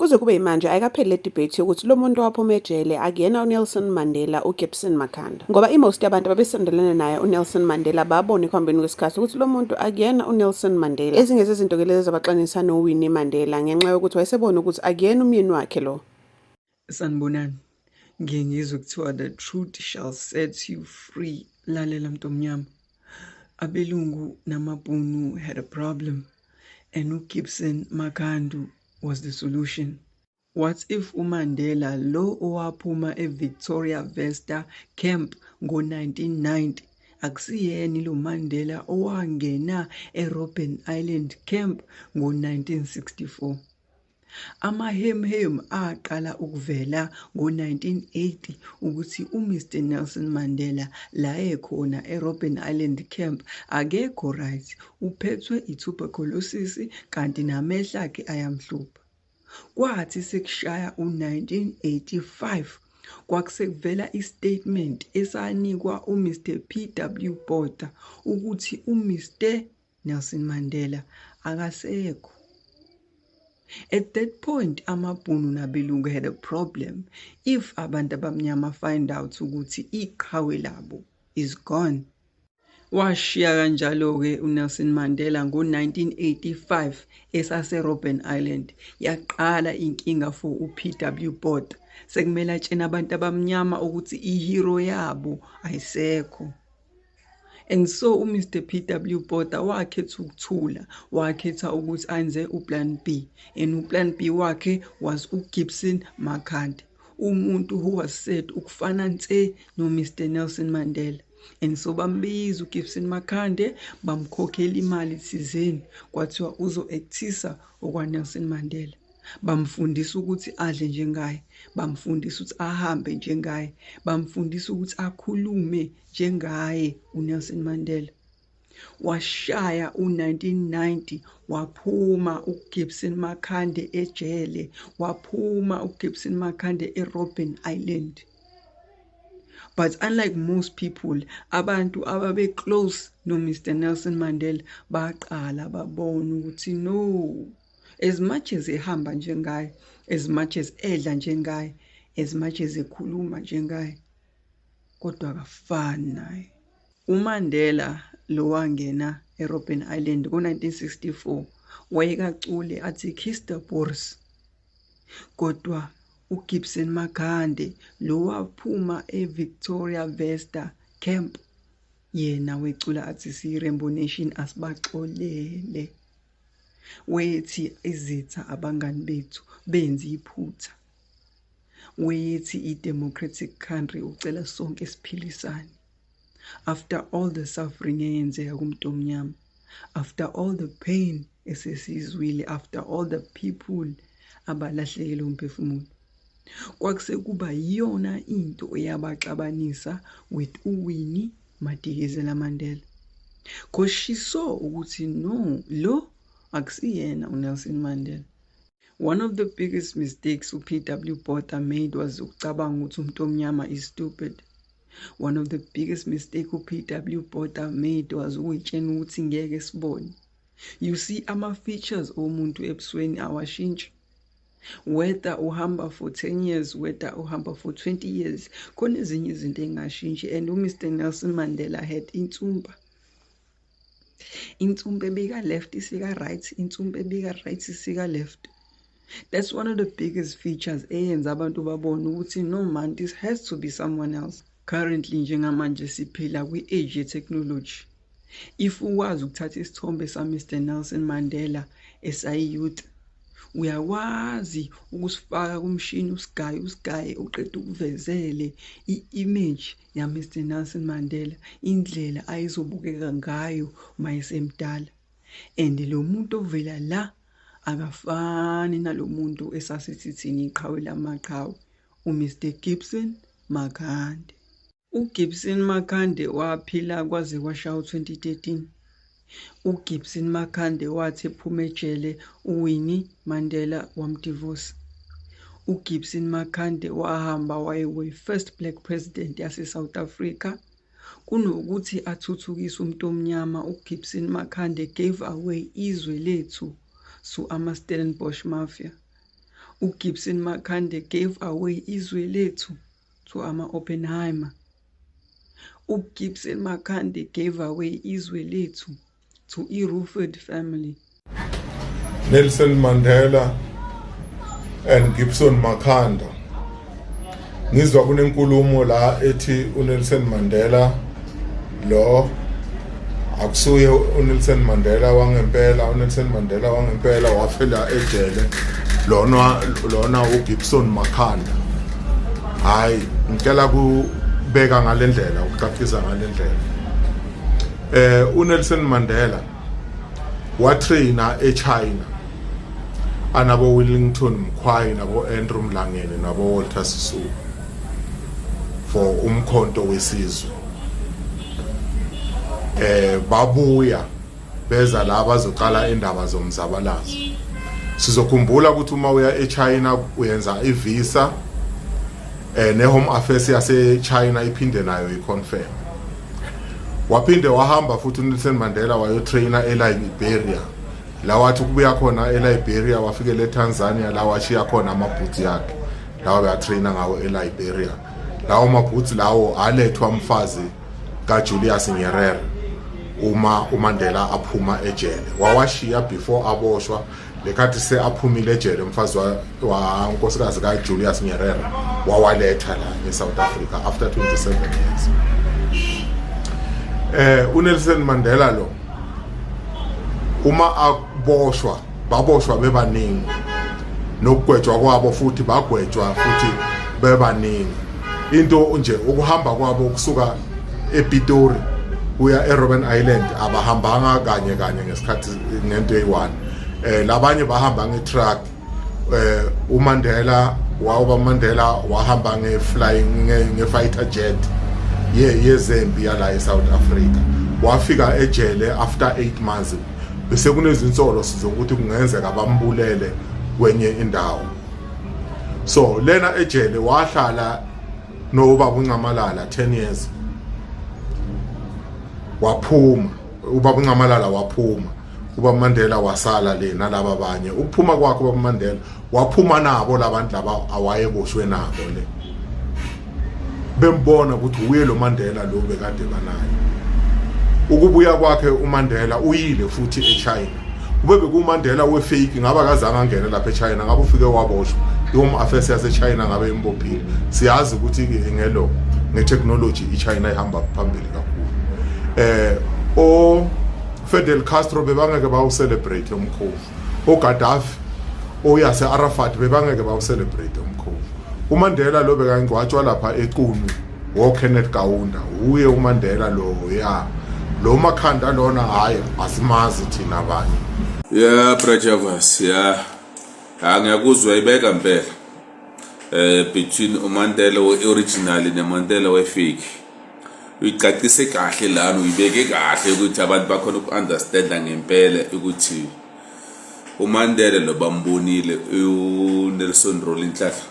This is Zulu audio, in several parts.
Kuze kube manje ayikapheli le debate yokuthi lo muntu owaphuma ejele akuyena uNelson Mandela uGibson Makhanda. Ngoba most yabantu babesondelene naye uNelson Mandela babona ekuhambeni kwesikhathi ukuthi lo muntu akuyena uNelson Mandela. Ezinye zezinto ke lezi zabaxanisa noWinnie Mandela ngenxa yokuthi wayesebona ukuthi akuyena umyeni wakhe lo. Sanibonani. Ngiyengizwe kuthiwa the truth shall set you free. Lalela mntomnyama. Abelungu namabhunu had a problem and uGibson Makhanda was the solution. What if uMandela lo owaphuma eVictoria Vesta camp ngo-1990 akusiyena lo Mandela owangena eRobben Island camp ngo-1964? Amahemhem aqala ukuvela ngo-1980 ukuthi uMr Nelson Mandela la ekhona eRobben Island camp akekho right, uphethwe ituberculosis kanti namehla akhe ayamhlupha. Kwathi sekushaya u-1985 kwakusekuvela istatement esanikwa uMr P.W. Botha ukuthi uMr Nelson Mandela akasekho. At that point, amabhunu nabelungu had a problem if abantu abamnyama find out ukuthi iqhawe labo is gone. Washiya kanjalo-ke uNelson Mandela ngo-1985 esaseRobben Island. Yaqala inkinga for uP.W. Botha. Sekumele atshena abantu abamnyama ukuthi ihero yabo ayisekho. And so uMr P.W. Botha wakhetha ukuthula, wakhetha ukuthi anze uplan B. And uplan B wakhe was uGibson Makhanda, umuntu who was said ukufana nse noMr Nelson Mandela. And so bambiza uGibson Makhanda, bamkhokhela imali thizeni, kwathiwa uzo-actisa okwaNelson Mandela. Bamfundisa ukuthi adle njengaye, bamfundisa ukuthi ahambe njengaye, bamfundisa ukuthi akhulume njengaye uNelson Mandela. Washaya u-1990 waphuma uGibson Makhanda ejele, waphuma uGibson Makhanda eRobben Island. But unlike most people, abantu ababe close no Mr Nelson Mandela baqala babona ukuthi no, as much as ehamba njengaye, as much as edla njengaye, as much as ekhuluma njengaye, kodwa akafani naye. uMandela lo wangena eRobben Island ngo-1964 wayekacule athi Kiss the Boers. Kodwa uGibson Makhanda lo waphuma eVictoria Vesta camp yena wecula athi siyiRainbow Nation asibaxolele. Wethi izitha abangani bethu benza iphutha. Wethi i-democratic country ucela sonke siphilisane. After all the suffering eyenzeka kumntomnyama, after all the pain esesizwile, after all the people abalahlekelwe umphefumulo, kwakusekuba yiyona into eyabaxabanisa with uWinnie Madikizela Mandela. Because she saw ukuthi no, lo akusiyena uNelson Mandela. One of the biggest mistakes uP.W. Botha made was ukucabanga ukuthi umuntu omnyama is stupid. One of the biggest mistakes uP.W. Botha made was ukuyitshena ukuthi ngeke sibone. You see, ama-features omuntu ebusweni awashintshi. Whether uhamba for 10 years, whether uhamba for 20 years, khona ezinye izinto engashintshi. And uMr Nelson Mandela had insumpa. Insumpa ebika left isika right, insumpa ebika right isika left. That's one of the biggest features eyenza abantu babone ukuthi no man, this has to be someone else. Currently njengamanje siphila kwi-age ye-technology. If uwazi ukuthatha isithombe saMr Nelson Mandela esayi-youth, uyakwazi ukusifaka kumshini usigaye uqeda ukuvezele i-image yaMr Nelson Mandela, indlela ayizobukeka ngayo mayesemdala. And lo muntu ovela la akafani nalo muntu esasithithini iqhawe lamaqhawe, uMr Gibson Makhanda. uGibson Makhanda waphila kwaze kwashaya u-2013. uGibson Makhanda wathi ephuma ejele uWinnie Mandela wamdivorce. uGibson Makhanda wahamba waye first black president yase South Africa. Kunokuthi athuthukise umuntu omnyama, uGibson Makhanda gave away izwe lethu to ama-Stellenbosch mafia. uGibson Makhande gave away izwe lethu to ama-Oppenheimer. uGibson Makhande gave away izwe lethu to i-Ruford family. Nelson Mandela and Gibson Makhanda. Ngizwa kunenkulumo la ethi uNelson Mandela lo akusuye uNelson Mandela wangempela. uNelson Mandela wangempela wafela ejele lona uGibson Makhanda. Hayi ngicela kubeka ngalendlela ukuqaqisa ngalendlela. uNelson Mandela watraina eChina anabo Wellington Mkhwai nabo Andrew Mlangeni nabo Walter Sisulu for umkhonto wesizwe. Babuya beza la bazoqala indaba zomzabalazo. Sizokhumbula ukuthi uma uya eChina uyenza ivisa neHome Affairs yaseChina iphinde nayo iconfirm. Waphinde wahamba futhi uNelson Mandela wayotraina eLiberia. La wathi kubuya khona eLiberia wafikele eTanzania la washiya khona amabhuti yakhe lawo bayatraina ngawo eLiberia. Lawo mabhuti lawo alethwa umfazi kaJulius Nyerere uma uMandela aphuma ejele. Wawashiya before aboshwa lekhathi se aphumile ejele umfazi wa unkosikazi kaJulius Nyerere wawaletha la eSouth Africa after 27 years. uNelson Mandela lo uma aboshwa baboshwa bebaningi nokugwetshwa kwabo futhi bagwetshwa futhi bebaningi. Into nje ukuhamba kwabo kusuka ePitori kuya eRobben Island abahambanga kanye ngesikhathi ngento eyi-1. Labanye bahamba ngetruck. uMandela wahamba nge-fighter jet yezempi yala eSouth Africa. Wafika ejele after 8 months. Bese kunezinsolo sizokuthi kungenzeka bambulele kwenye indawo. So lena ejele wahlala noBaba uNcamalala 10 years. Waphuma uBaba uNcamalala waphuma. uBaba Mandela wasala le nalaba abanye. Ukuphuma kwakhe uBaba Mandela waphuma nabo labantu laba awayeboshwe nabo le. Bembona ukuthi uye lo Mandela lo bekade banayo. Ukubuya kwakhe uMandela uyile futhi eChina. Ube bekuMandela wefake ngaba kazange angene lapha eChina ngabe ufike waboshwa. iHome Affairs yaseChina ngabe imbophile. Siyazi ukuthi ke ngelo ngetechnology iChina ihamba phambili kakhulu. O Fidel Castro bebangeke bawucelebrate umkhosi. oGaddafi oyase Arafat bebangeke bawucelebrate umkhosi. uMandela lo bekangcwatshwa lapha eQunu woKenneth Kaunda. Uye uMandela lo ya lo Makhanda lona hayi asimazi thina abanye. Yeah, Brajavas, yeah. Ngiyakuzwa ibeka impela. Between uMandela we-original neMandela we-fake. Uyicacise kahle lana uyibeke kahle ukuthi abantu bakhona uku-understanda ngempela ukuthi uMandela lo bambonile uNelson Rolihlahla.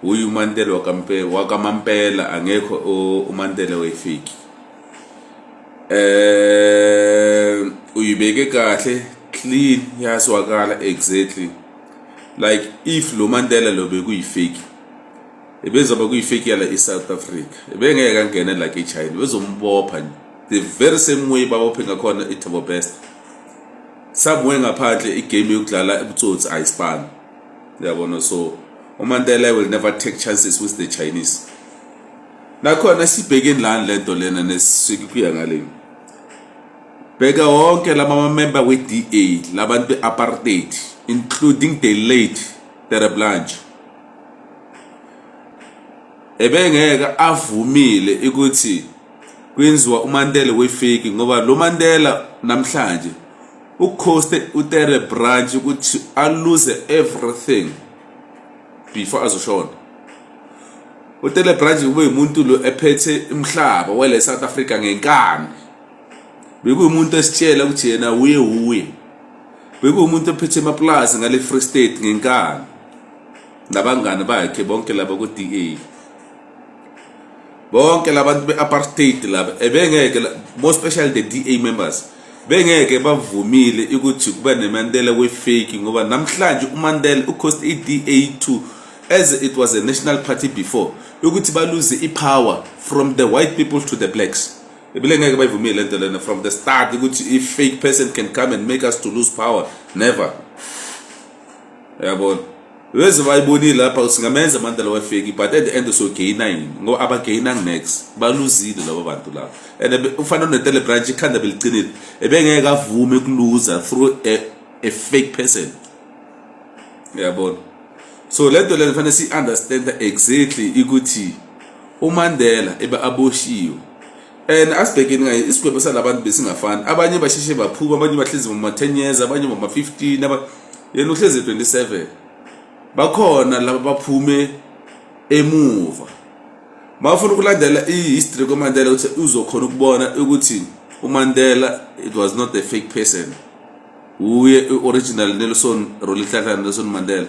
Uyu uMandela wakamampela angekho uMandela we-fake. Uyibeke kahle clean yaswakala exactly like if lo Mandela lo bekuyifake ebezoba kuyifake yala eSouth Africa ebengeke angene like eChina bezombopha the very same way babophe ngakhona eThabo Best somewhere ngaphandle igame yokudlala ebutsotsi ayispan yabona. So uMandela will never take chances with the Chinese. Nakhona sibheke lana lento lena nesikuya ngale beka wonke lama member we-DA labantu be-apartheid including the late Tere Blanche ebengeke avumile ukuthi kwenziwa uMandela we-fake ngoba lo Mandela namhlanje ukhoste uTere Blanche ukuthi alose everything before azoshona. uTere Blanche ube umuntu lo ephethe umhlaba wele South Africa ngenkani. Bekumuntu esitshela ukuthi yena uye bekumuntu ophethe amaplaza ngale Free State ngenkani nabangani bakhe bonke laba ku-DA bonke labantu be-apartheid laba ebengeke more special the DA members bengeke bavumile ukuthi kube neMandela we-fake ngoba namhlanje uMandela ucost iDA2 as it was a national party before ukuthi baluze ipower from the white people to the blacks. Ebelengeke bayivumile lento lena from the start ukuthi if fake person can come and make us to lose power, never. Yabona, weze bayibonile lapha singamenza Mandela we-fake but at the end so gaina ngo abagaina next baluzile labo bantu lapha and ufana neTele branch ikhanda belicinile ebengeke avume ukuluza through a fake person. Yabona, so lento lena fanele si understand exactly ukuthi uMandela ebe aboshiwe and asibhekeni ngayo isigwebo salabantu besingafani, abanye basheshe baphuma, abanye bahlezi ngoma 10 years, abanye ngoma 15, yena uhlezi 27. Bakhona laba baphume emuva bafuna ukulandela ihistory kaMandela ukuthi uzokhona ukubona ukuthi uMandela it was not a fake person, uye original Rolihlahla Nelson Mandela.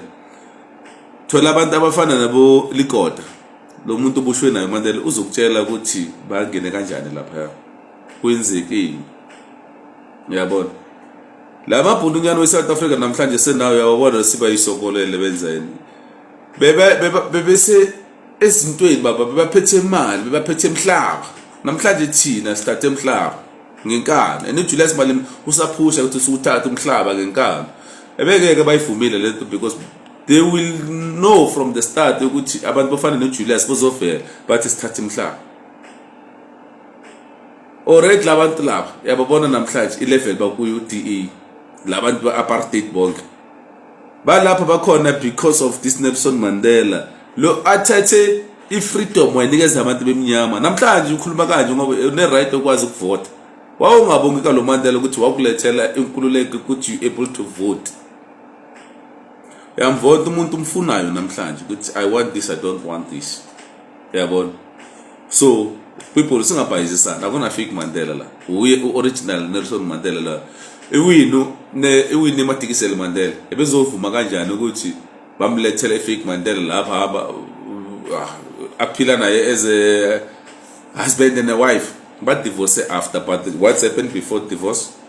Thola abantu abafana nabo Likota, lo muntu obushwe naye Mandela uzokutshela ukuthi bangene kanjani lapha kwenzekeni. Uyabona, la mabhundunyana weSouth Africa namhlanje senawo yabona siba yisokolele benzeni bebese ezintweni baba bebaphethe imali, bebaphethe emhlaba. Namhlanje thina sithathe emhlaba ngenkani and uJulius Malema usaphusha ukuthi usuthatha umhlaba ngenkani. Ebengeke bayivumile lento because they will know from the start ukuthi abantu bafana noJulius bozovela bathi sithathe imhlaba. Already labantu laba yababona namhlanje ilevel bakuyo DA, labantu ba-apartheid bonke balapha bakhona because of this Nelson Mandela lo athathe i-freedom wayinikeza abantu bemnyama. Namhlanje ukhuluma kanje ngoba une-right okwazi ukuvota. Wawungabongi ka lo Mandela ukuthi wakulethela inkululeko ukuthi you able to vote. Uyamvota umuntu umfunayo namhlanje ukuthi I want this, I don't want this. Yabona, so people singabhayizisana, akuna fake Mandela la, uye original Nelson Mandela la. Ewini emadikisele Mandela ebezovuma kanjani ukuthi bamlethele fake Mandela lapha aphila naye as a husband and a wife, but divorce after. But what's happened before divorce?